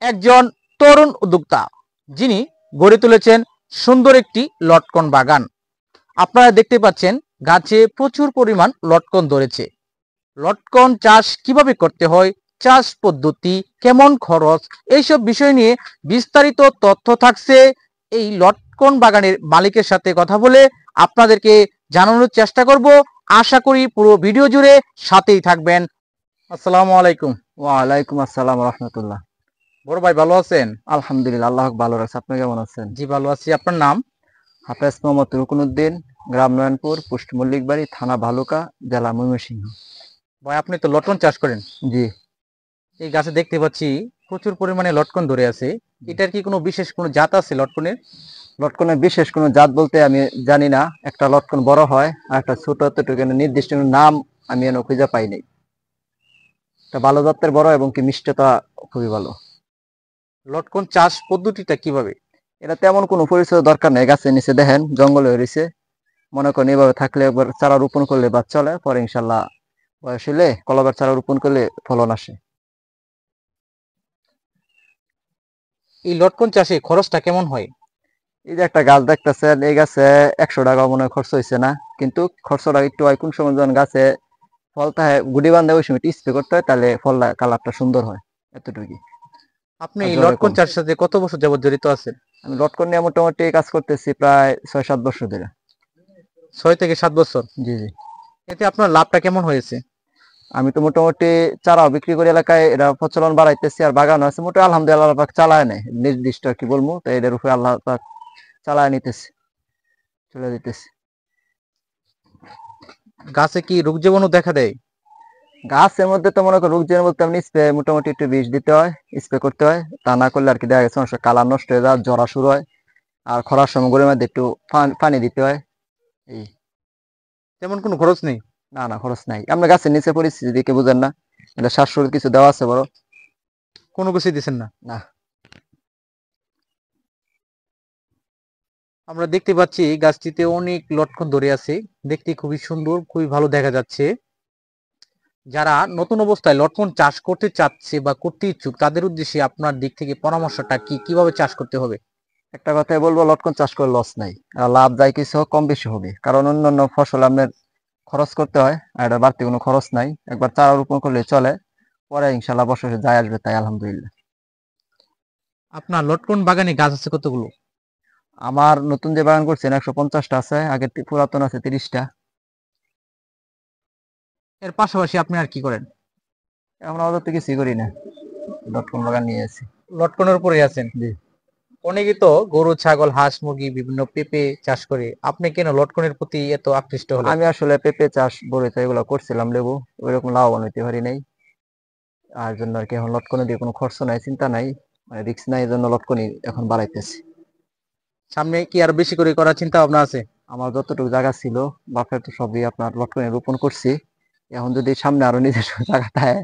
একজন তরুণ উদ্যোক্তা যিনি গড়ে তুলেছেন সুন্দর একটি লটকন বাগান। আপনারা দেখতে পাচ্ছেন গাছে প্রচুর পরিমাণ লটকন ধরেছে। লটকন চাষ কিভাবে করতে হয়, চাষ পদ্ধতি কেমন, খরচ, এইসব বিষয় নিয়ে বিস্তারিত তথ্য থাকছে এই লটকন বাগানের মালিকের সাথে কথা বলে আপনাদেরকে জানানোর চেষ্টা করব। আশা করি পুরো ভিডিও জুড়ে সাথেই থাকবেন। আসসালামু আলাইকুম। ওয়ালাইকুম আসসালাম রহমতুল্লাহ। বড় ভাই ভালো আছেন? আলহামদুলিল্লাহ, আল্লাহ ভালো রাখছে। আপনি কেমন আছেন? জি ভালো আছি। আপনার নাম? হাফেজ মোহাম্মদ রুকনুদ্দিন, গ্রাম নয়নপুর, পোস্ট মল্লিকবাড়ি, থানা ভালুকা, জেলা ময়মনসিংহ। ভাই আপনি তো লটকন চাষ করেন। জি। এই গাছে দেখতে পাচ্ছি প্রচুর পরিমাণে লটকন ধরে আছে। এটার কি কোনো বিশেষ কোনো জাত আছে লটকনের? লটকনের বিশেষ কোনো জাত বলতে আমি জানি না। একটা লটকন বড় হয় আর একটা ছোট, এতটুকু নির্দিষ্ট কোনো নাম আমি এনে খুঁজে পাই নাই। এটা ভালো জাতের বড় এবং কি মিষ্টতা খুবই ভালো। লটকন চাষ পদ্ধতিটা কিভাবে? এটা তেমন কোনো পরিচয় দরকার নেই। গাছের নিচে দেখেন জঙ্গল হয়ে রয়েছে, মনে করেন এভাবে থাকলে একবার চারা রোপণ করলে বা চলে, পরে ইনশাল্লাহ বয়স হলে কলমের চারা রোপণ করলে ফলন আসে। এই লটকন চাষে খরচটা কেমন হয়? এই যে একটা গাছ দেখতেছেন, এই গাছে 100 টাকা মনে হয় খরচ হয়েছে না, কিন্তু খরচটা একটু হয় কোন সময় যখন গাছে ফল থাকে গুটি বান্ধে ওই সময় স্প্রে করতে হয়, তাহলে ফল কালারটা সুন্দর হয়, এতটুকুই। আপনি আর এই জলে লটকন কম। চাষের সাথে কত বছর যাবত জড়িত আছেন? আমি লটকন নিয়ে মোটামুটি কাজ করতেছি প্রায় 6-7 বছর ধরে। 6 থেকে 7 বছর। জি জি। এতে আপনার লাভটা কেমন হয়েছে? আমি তো মোটামুটি চারাও বিক্রি করে এলাকায় এটা প্রচলন বাড়াইতেছি, আর বাগান আছে মোটামুটি আলহামদুলিল্লাহ। আল্লাহ পাক চালায় নেই, নির্দিষ্ট আর কি বলবো, তো এদের উপরে আল্লাহ পাক চালায় নিতেছে, চলে দিতেছে। গাছে কি রোগ জীবাণু দেখা দেয়? গাছের মধ্যে তো মনে করো রোগ জীবাণু বলতে আপনি স্প্রে মোটামুটি একটু বিষ দিতে হয়, স্প্রে করতে হয়। তা না করলে আর কি দেখা গেছে অনেক সময় কালার নষ্ট হয়ে যায়, জরা শুরু হয়। আর খরার সময় গরুর মধ্যে একটু পানি দিতে হয়। এই। তেমন কোনো খরচ নেই? না না, খরচ নাই। আমরা গাছের নিচে পরিস্থিতি দেখে বুঝেন না, এটা শ্বাসরোধ কিছু দেওয়া আছে বড়? কোনো কিছুই দিচ্ছেন না? না। আমরা দেখতে পাচ্ছি গাছটিতে অনেক লটকন ধরে আছে। দেখতে খুবই সুন্দর, খুবই ভালো দেখা যাচ্ছে। যারা নতুন অবস্থায় লটকন চাষ করতে চাচ্ছে বা করতে ইচ্ছুক, তাদের উদ্দেশ্যে আপনার দিক থেকে পরামর্শটা কি, কিভাবে চাষ করতে হবে? একটা কথাই বলবো, লটকন চাষ করে লস নাই। আর লাভ যাই কিছু হোক, কম বেশি হবে, কারণ অন্যান্য ফসল আপনার খরচ করতে হয়, আর এটা বাড়তি কোনো খরচ নাই। একবার চারা রোপণ করলে চলে, পরে ইনশাল্লাহ বছর যায় আসবে, তাই আলহামদুলিল্লাহ। আপনার লটকন বাগানে গাছ আছে কতগুলো? আমার নতুন যে বাগান করছেন 150টা আছে, আগের পুরাতন আছে 30টা। এর পাশাপাশি আপনি আর কি করেন? আমরা আমাদের তো কিছুই করি না, লটকন বাগান নিয়ে আছি। লটকনের উপরে আছেন? জি। অনেকে তো গরু, ছাগল, হাঁস, মুরগি, বিভিন্ন পেঁপে চাষ করে। আপনি কেন লটকনের প্রতি এত আকৃষ্ট হলেন? আমি আসলে পেঁপে চাষ, বড়িতে এগুলো করছিলাম, লেবু, ওইরকম লাভবান হইতে পারি নাই। আর জন্য আর কি এখন লটকনে দিয়ে কোনো খরচ নাই, চিন্তা নাই, মানে রিস্ক নাই, এই জন্য লটকনই এখন বাড়াইতেছি। সামনে কি আরো বেশি করে করার চিন্তা ভাবনা আছে? আমার যতটুকু জায়গা ছিল বাপের, তো সবই আপনার লটকনে রোপণ করছি। এখন যদি সামনে আরো নিজস্ব জায়গা থাকে,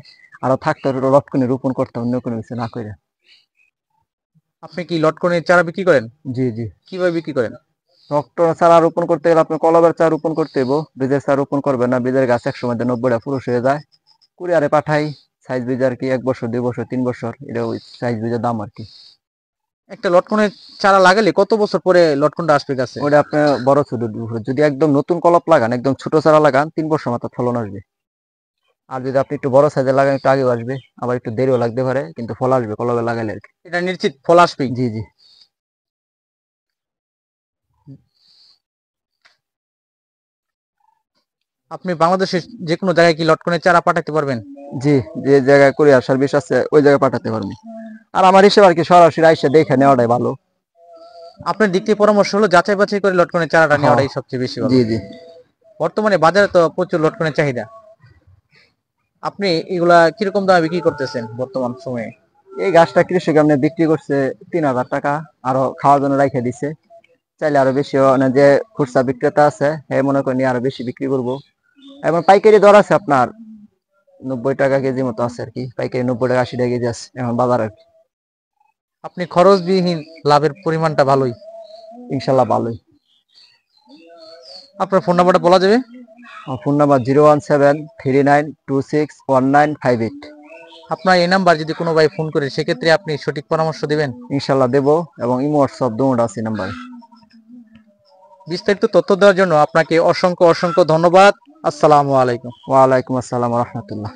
আরো থাকতো, লটকনে রোপণ করতাম, অন্য কোনো কিছু না করে। আপনি কি লটকনের চারা বিক্রি করেন? জি জি। কিভাবে বিক্রি করেন? লটকন চারা রোপণ করতে গেলে আপনার কলমের চারা রোপণ করতে হইব, বীজের চারা রোপণ করবেন না। বীজের গাছ এক সময় 90টা পুরুষ হয়ে যায়, কুরিয়ারে পাঠাই। সাইজ বীজ আর কি 1 বছর 2 বছর 3 বছর, এটা ওই সাইজ বীজের দাম আর কি। একটা লটকনের চারা লাগালে কত বছর পরে লটকনটা আসবে গাছে? ওটা আপনার বড় ছোট যদি একদম নতুন কলপ লাগান, একদম ছোট চারা লাগান, 3 বছর মাত্র ফলন আসবে। আর যদি আপনি একটু বড় সাইজে লাগান, একটু আগেও আসবে, আবার একটু দেরিও লাগতে পারে, কিন্তু ফল আসবে কলবে লাগাইলে আর কি। এটা নিশ্চিত ফল আসবেই? জি জি। আপনি বাংলাদেশের যে কোনো জায়গায় কি লটকনের চারা পাঠাতে পারবেন? জি। যে জায়গায় কুরিয়ার সার্ভিস আছে ওই জায়গায় পাঠাতে পারবো। আর আমার হিসেবে আর কি সরাসরি আইসা দেখে নেওয়াটাই ভালো। আপনার দিক থেকে পরামর্শ হলো যাচাই বাছাই করে লটকনের চারাটা হ্যাঁ। নেওয়াটাই সবচেয়ে বেশি ভালো। জি জি। বর্তমানে বাজারে তো প্রচুর লটকনের চাহিদা। আপনি এগুলা কিরকম দামে বিক্রি করতেছেন বর্তমান সময়ে? এই গাছটা কৃষক আপনি বিক্রি করছে 3000 টাকা, আরো খাওয়ার জন্য রাইখে দিছে। চাইলে আরো বেশি, মানে যে খুচরা বিক্রেতা আছে হ্যাঁ মনে করেন আরো বেশি বিক্রি করবো। এবং পাইকারি দর আছে আপনার 90 টাকা কেজি মতো আছে আর কি, পাইকারি 90 টাকা 80 টাকা কেজি আছে এখন বাজার আর কি। আপনি খরচবিহীন লাভের পরিমাণটা ভালোই। ইনশাল্লাহ ভালোই। আপনার ফোন নাম্বারটা বলা যাবে? আমার ফোন নাম্বার 01739261958। আপনার এই নাম্বার যদি কোনো ভাই ফোন করে সেক্ষেত্রে আপনি সঠিক পরামর্শ দিবেন? ইনশাল্লাহ দেবো, এবং ইমো হোয়াটসঅ্যাপ দুটো আছে নাম্বারে। বিস্তারিত তথ্য দেওয়ার জন্য আপনাকে অসংখ্য অসংখ্য ধন্যবাদ। আসসালামু আলাইকুম। ওয়ালাইকুম আসসালাম রহমতুল্লাহ।